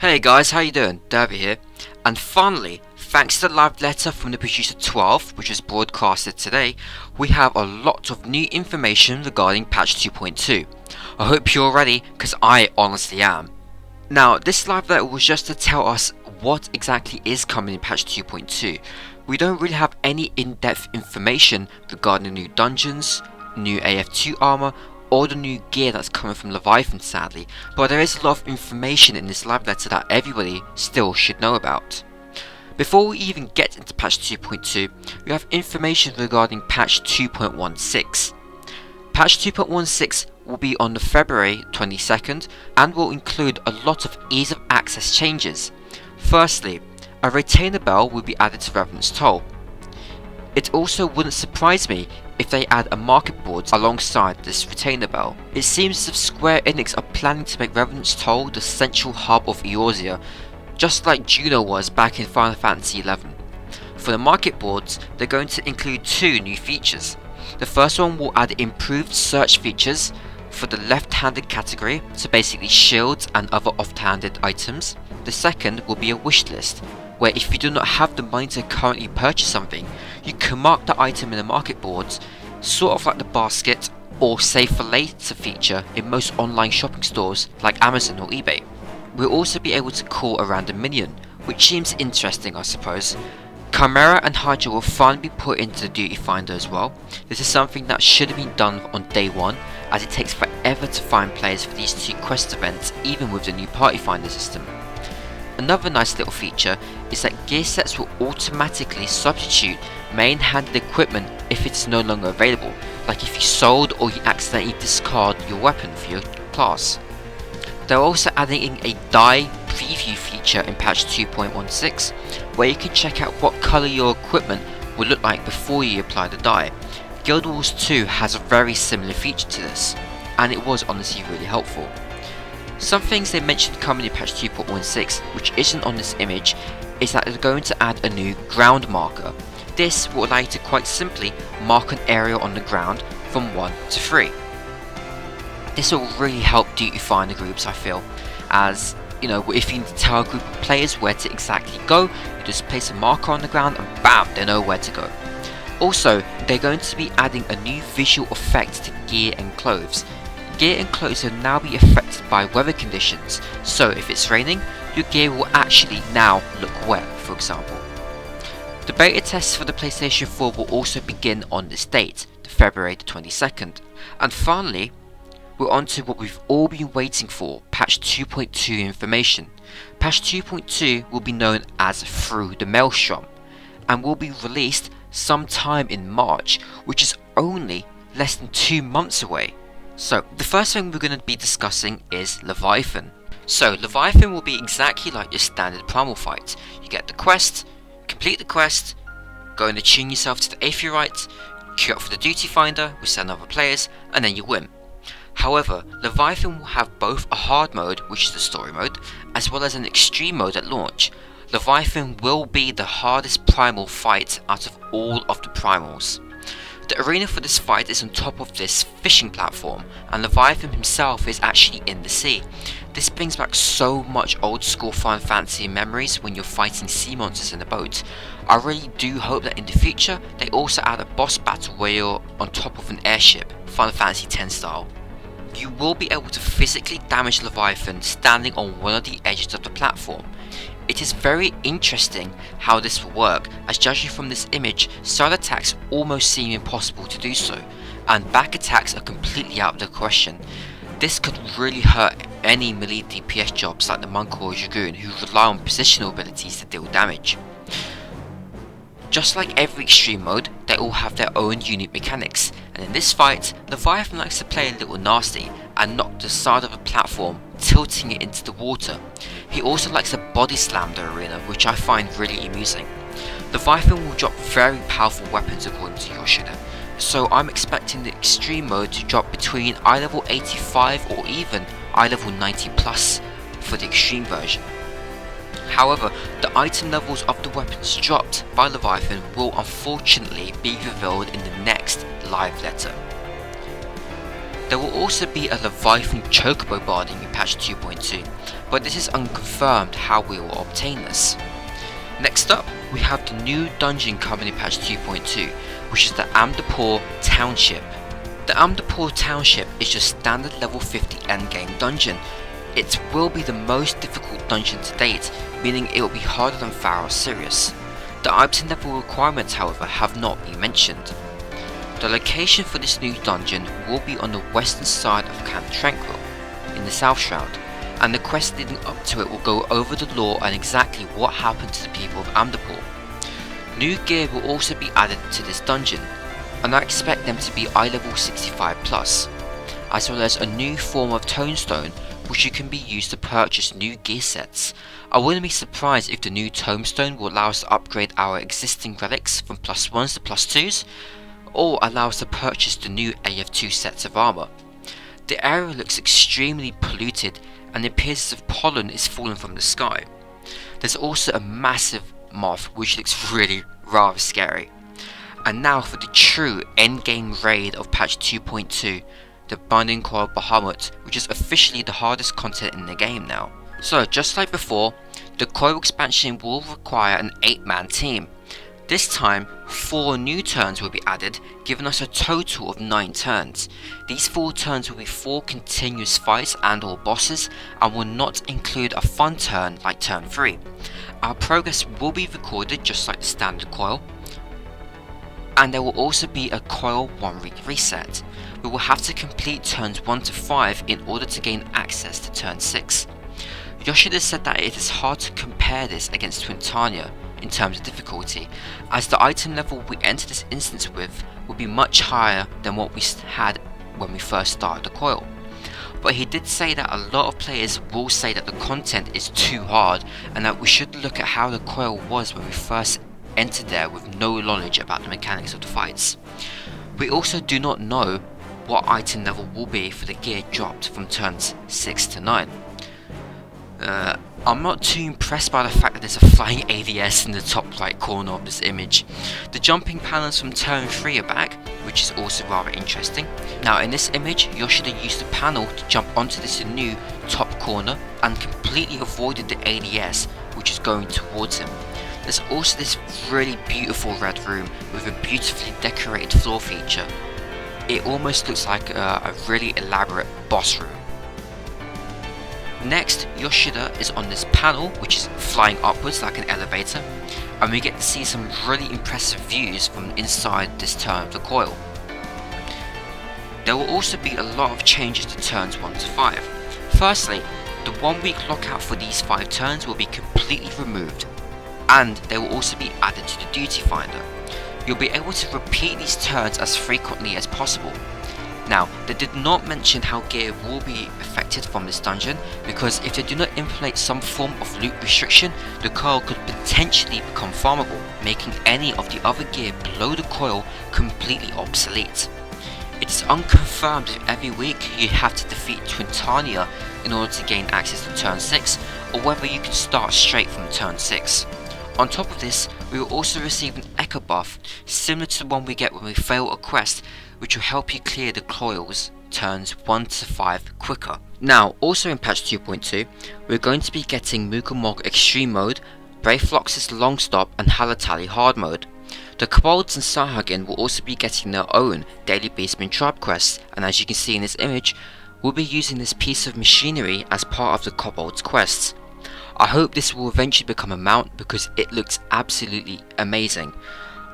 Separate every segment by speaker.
Speaker 1: Hey guys, how you doing? Dervy here. And finally, thanks to the live letter from the producer 12, which was broadcasted today, we have a lot of new information regarding patch 2.2. I hope you're ready, because I honestly am. Now, this live letter was just to tell us what exactly is coming in patch 2.2. We don't really have any in-depth information regarding the new dungeons, new AF2 armor, or the new gear that's coming from Leviathan, sadly, but there is a lot of information in this live letter that everybody still should know about. Before we even get into patch 2.2, we have information regarding patch 2.16. Patch 2.16 will be on the February 22nd and will include a lot of ease of access changes. Firstly, a retainer bell will be added to Revenant's Toll. It also wouldn't surprise me if they add a market board alongside this retainer bell. It seems as if Square Enix are planning to make Revenant's Toll the central hub of Eorzea, just like Juno was back in Final Fantasy XI. For the market boards, they're going to include two new features. The first one will add improved search features for the left-handed category, so basically shields and other off-handed items. The second will be a wish list, where if you do not have the money to currently purchase something, you can mark the item in the market boards, sort of like the basket or save for later feature in most online shopping stores like Amazon or eBay. We'll also be able to call a random minion, which seems interesting, I suppose. Chimera and Hydra will finally be put into the duty finder as well. This is something that should have been done on day one, as it takes forever to find players for these two quest events, even with the new party finder system. Another nice little feature is that gear sets will automatically substitute main-handed equipment if it's no longer available, like if you sold or you accidentally discard your weapon for your class. They're also adding in a dye preview feature in patch 2.16, where you can check out what colour your equipment will look like before you apply the dye. Guild Wars 2 has a very similar feature to this, and it was honestly really helpful. Some things they mentioned coming in patch 2.16, which isn't on this image, is that they're going to add a new ground marker. This will allow you to quite simply mark an area on the ground from 1 to 3. This will really help duty finder groups, I feel, as you know, if you need to tell a group of players where to exactly go, you just place a marker on the ground and bam, they know where to go. Also, they're going to be adding a new visual effect to gear and clothes. Gear and clothes will now be affected by weather conditions, so if it's raining, your gear will actually now look wet, for example. The beta tests for the PlayStation 4 will also begin on this date, February the 22nd. And finally, we're on to what we've all been waiting for, patch 2.2 information. Patch 2.2 will be known as Through the Maelstrom, and will be released sometime in March, which is only less than 2 months away. So, the first thing we're going to be discussing is Leviathan. So, Leviathan will be exactly like your standard primal fight. You get the quest, complete the quest, go and attune yourself to the Aetheryte, queue up for the duty finder with 7 other players, and then you win. However, Leviathan will have both a hard mode, which is the story mode, as well as an extreme mode at launch. Leviathan will be the hardest primal fight out of all of the primals. The arena for this fight is on top of this fishing platform, and Leviathan himself is actually in the sea. This brings back so much old school Final Fantasy memories when you're fighting sea monsters in a boat. I really do hope that in the future they also add a boss battle where you're on top of an airship, Final Fantasy X style. You will be able to physically damage Leviathan standing on one of the edges of the platform. It is very interesting how this will work, as judging from this image, side attacks almost seem impossible to do so, and back attacks are completely out of the question. This could really hurt any melee DPS jobs like the Monk or Dragoon who rely on positional abilities to deal damage. Just like every extreme mode, they all have their own unique mechanics, and in this fight, Leviathan likes to play a little nasty and knock the side of a platform, tilting it into the water. He also likes to body slam the arena, which I find really amusing. Leviathan will drop very powerful weapons according to Yoshida, so I'm expecting the extreme mode to drop between eye level 85 or even eye level 90 plus for the extreme version. However, the item levels of the weapons dropped by Leviathan will unfortunately be revealed in the next live letter. There will also be a Leviathan chocobo barding in patch 2.2, but this is unconfirmed how we will obtain this. Next up, we have the new dungeon coming in patch 2.2, which is the Amdapor Township. The Amdapor Township is your standard level 50 endgame dungeon. It will be the most difficult dungeon to date, meaning it will be harder than Pharaoh Sirius. The item level requirements, however, have not been mentioned. The location for this new dungeon will be on the western side of Camp Tranquil, in the South Shroud, and the quest leading up to it will go over the lore and exactly what happened to the people of Amdapor. New gear will also be added to this dungeon, and I expect them to be eye level 65 plus, as well as a new form of tombstone which you can be used to purchase new gear sets. I wouldn't be surprised if the new tombstone will allow us to upgrade our existing relics from +1s to +2s, or allow us to purchase the new AF2 sets of armor. The area looks extremely polluted and it appears as if pollen is falling from the sky. There's also a massive moth which looks really rather scary. And now for the true endgame raid of patch 2.2, the Binding Coil of Bahamut, which is officially the hardest content in the game now. So just like before, the Coil expansion will require an 8-man team. This time, 4 new turns will be added, giving us a total of 9 turns. These 4 turns will be 4 continuous fights and or bosses, and will not include a fun turn like turn 3. Our progress will be recorded just like the standard Coil, and there will also be a Coil 1 week reset. We will have to complete turns 1 to 5 in order to gain access to turn 6. Yoshida said that it is hard to compare this against Twintania in terms of difficulty, as the item level we enter this instance with will be much higher than what we had when we first started the Coil. But he did say that a lot of players will say that the content is too hard, and that we should look at how the Coil was when we first entered there with no knowledge about the mechanics of the fights. We also do not know what item level will be for the gear dropped from turns 6 to 9. I'm not too impressed by the fact that there's a flying ADS in the top right corner of this image. The jumping panels from turn 3 are back, which is also rather interesting. Now in this image, Yoshida used the panel to jump onto this new top corner and completely avoided the ADS which is going towards him. There's also this really beautiful red room with a beautifully decorated floor feature. It almost looks like a really elaborate boss room. Next, Yoshida is on this panel which is flying upwards like an elevator, and we get to see some really impressive views from inside this turn of the Coil. There will also be a lot of changes to turns 1 to 5. Firstly, the 1 week lockout for these 5 turns will be completely removed, and they will also be added to the duty finder. You'll be able to repeat these turns as frequently as possible. Now, they did not mention how gear will be affected from this dungeon, because if they do not implement some form of loot restriction, the Coil could potentially become farmable, making any of the other gear below the Coil completely obsolete. It is unconfirmed if every week you have to defeat Twintania in order to gain access to turn 6, or whether you can start straight from turn 6. On top of this, we will also receive an echo buff, similar to the one we get when we fail a quest, which will help you clear the Coils turns 1 to 5 quicker. Now, also in patch 2.2, we're going to be getting Mukamog Extreme Mode, Brave Flox's Long Stop and Halatali Hard Mode. The Kobolds and Sahagin will also be getting their own Daily Beastman Tribe quests, and as you can see in this image, we'll be using this piece of machinery as part of the Kobolds quests. I hope this will eventually become a mount because it looks absolutely amazing.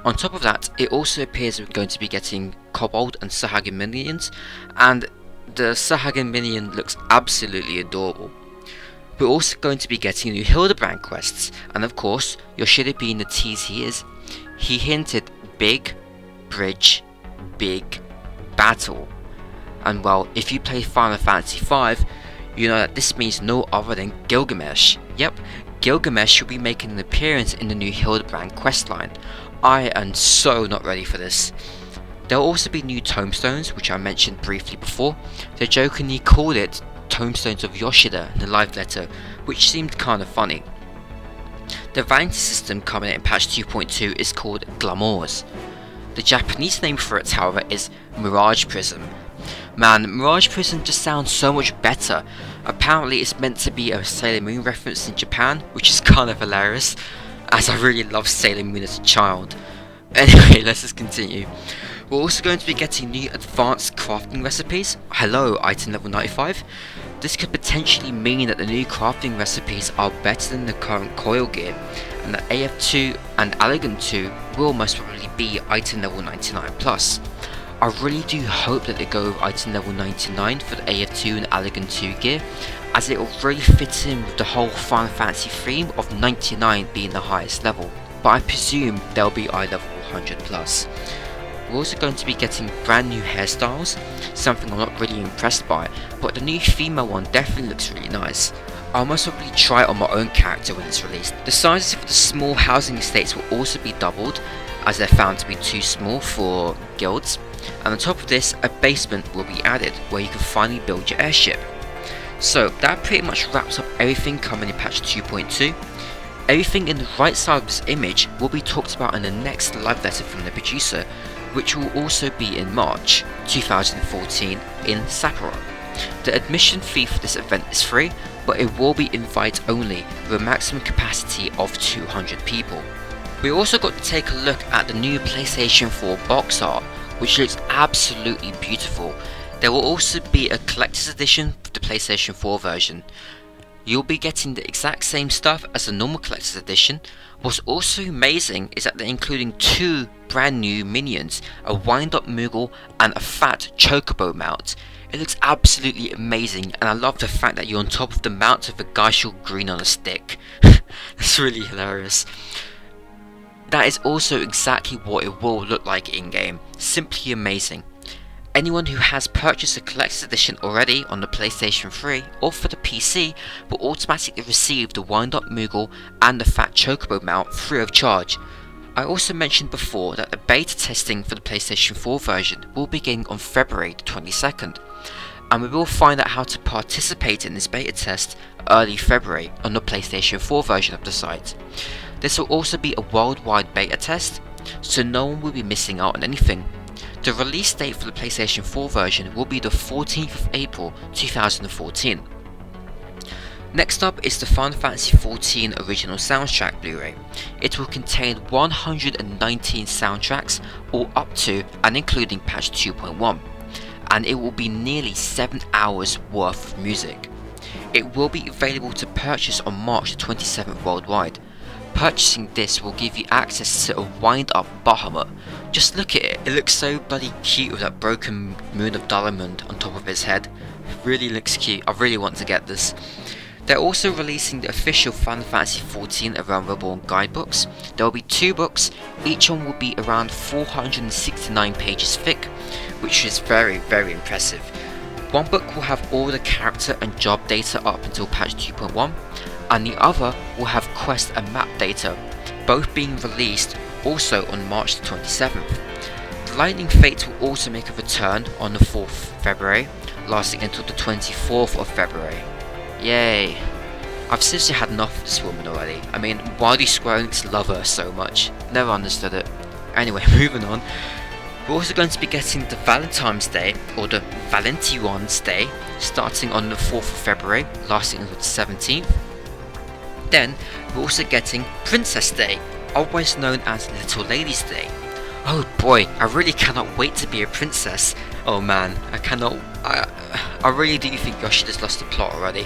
Speaker 1: On top of that, it also appears we're going to be getting Kobold and Sahagin minions, and the Sahagin minion looks absolutely adorable. We're also going to be getting new Hildebrand quests, and of course, Yoshida being the tease he is, he hinted big bridge, big battle. And well, if you play Final Fantasy V, you know that this means no other than Gilgamesh. Yep, Gilgamesh will be making an appearance in the new Hildebrand questline. I am so not ready for this. There will also be new tombstones, which I mentioned briefly before. They jokingly called it Tombstones of Yoshida in the live letter, which seemed kind of funny. The vanity system coming in patch 2.2 is called Glamours. The Japanese name for it, however, is Mirage Prism. Man, Mirage Prison just sounds so much better. Apparently it's meant to be a Sailor Moon reference in Japan, which is kind of hilarious, as I really loved Sailor Moon as a child. Anyway, let's just continue. We're also going to be getting new advanced crafting recipes. Hello, item level 95. This could potentially mean that the new crafting recipes are better than the current coil gear, and that AF2 and Elegant 2 will most probably be item level 99 plus. I really do hope that they go with item level 99 for the AF2 and Elegant 2 gear, as it will really fit in with the whole Final Fantasy theme of 99 being the highest level, but I presume they'll be eye level 100 plus. We're also going to be getting brand new hairstyles, something I'm not really impressed by, but the new female one definitely looks really nice. I'll most probably try it on my own character when it's released. The sizes for the small housing estates will also be doubled, as they're found to be too small for guilds, and on top of this, a basement will be added where you can finally build your airship. So that pretty much wraps up everything coming in patch 2.2. Everything in the right side of this image will be talked about in the next live letter from the producer, which will also be in March 2014 in Sapporo. The admission fee for this event is free, but it will be invite only with a maximum capacity of 200 people. We also got to take a look at the new PlayStation 4 box art, which looks absolutely beautiful. There will also be a collector's edition for the PlayStation 4 version. You'll be getting the exact same stuff as the normal collector's edition. What's also amazing is that they're including two brand new minions, a wind-up Moogle and a fat Chocobo mount. It looks absolutely amazing, and I love the fact that you're on top of the mount with a Geishel green on a stick. That's really hilarious. That is also exactly what it will look like in-game. Simply amazing. Anyone who has purchased a collector's edition already on the PlayStation 3 or for the PC will automatically receive the wind-up Moogle and the fat Chocobo mount free of charge. I also mentioned before that the beta testing for the PlayStation 4 version will begin on February the 22nd, and we will find out how to participate in this beta test early February on the PlayStation 4 version of the site. This will also be a worldwide beta test, so no one will be missing out on anything. The release date for the PlayStation 4 version will be the 14th of April 2014. Next up is the Final Fantasy XIV original soundtrack Blu-ray. It will contain 119 soundtracks, all up to and including patch 2.1, and it will be nearly 7 hours worth of music. It will be available to purchase on March 27th worldwide. Purchasing this will give you access to a wind-up Bahamut. Just look at it, it looks so bloody cute with that broken moon of Dalamund on top of his head. It really looks cute, I really want to get this. They're also releasing the official Final Fantasy XIV A Realm Reborn guidebooks. There will be 2 books, each one will be around 469 pages thick, which is very impressive. One book will have all the character and job data up until patch 2.1, and the other will have quest and map data, both being released also on March the 27th. The Lightning Fate will also make a return on the 4th of February, lasting until the 24th of February. Yay! I've seriously had enough of this woman already. I mean, why do Square Enix love her so much? Never understood it. Anyway, moving on. We're also going to be getting the Valentine's Day, or the Valentine's Day, starting on the 4th of February, lasting until the 17th. Then, we're also getting Princess Day, otherwise known as Little Lady's Day. Oh boy, I really cannot wait to be a princess. Oh man, I really do think Yoshi has lost the plot already.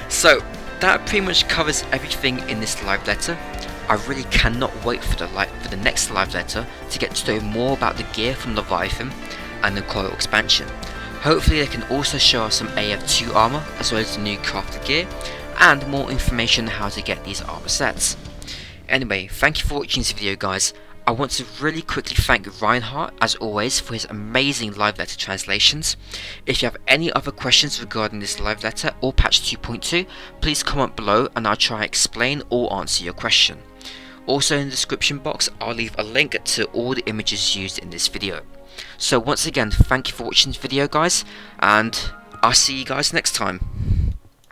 Speaker 1: So, that pretty much covers everything in this live letter. I really cannot wait for the next live letter to get to know more about the gear from Leviathan and the Coil expansion. Hopefully they can also show us some AF2 armor as well as the new crafted gear, and more information on how to get these armor sets. Anyway, thank you for watching this video guys. I want to really quickly thank Reinhardt as always for his amazing live letter translations. If you have any other questions regarding this live letter or patch 2.2, please comment below and I'll try to explain or answer your question. Also in the description box I'll leave a link to all the images used in this video. So once again, thank you for watching this video guys, and I'll see you guys next time.